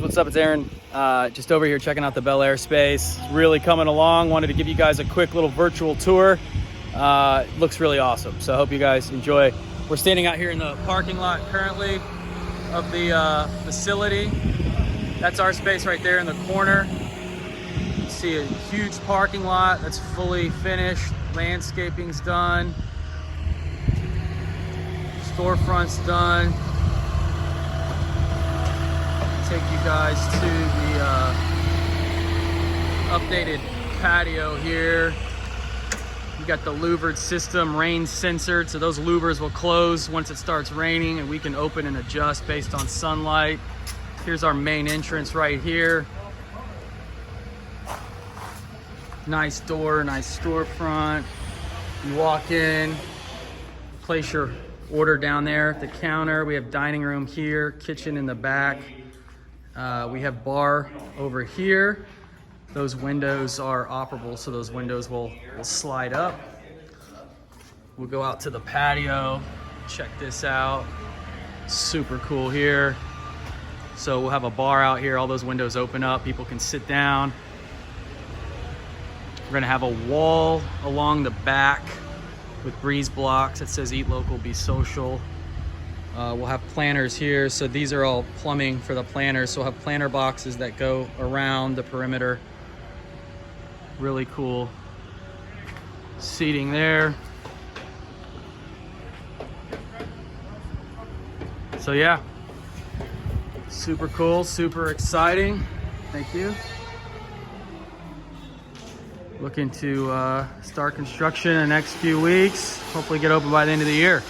What's up, it's Aaron. Just over here checking out the Bellaire space. Really coming along. Wanted to give you guys a quick little virtual tour. Looks really awesome, so I hope you guys enjoy. We're standing out here in the parking lot currently of the facility. That's our space right there in the corner. You see a huge parking lot that's fully finished. Landscaping's done. Storefront's done. Take you guys to the updated patio here. You got the louvered system, rain censored, so those louvers will close once it starts raining, and we can open and adjust based on sunlight. Here's our main entrance right here. Nice door, nice storefront. You walk in, place your order down there at the counter. We have dining room here, kitchen in the back. We have bar over here. Those windows are operable, so those windows will slide up. We'll go out to the patio, check this out. Super cool here. So we'll have a bar out here, all those windows open up, people can sit down. We're gonna have a wall along the back with breeze blocks that says eat local, be social. We'll have planters here. So these are all plumbing for the planters. So we'll have planter boxes that go around the perimeter. Really cool seating there. So yeah, super cool, super exciting. Thank you. Looking to start construction in the next few weeks. Hopefully get open by the end of the year.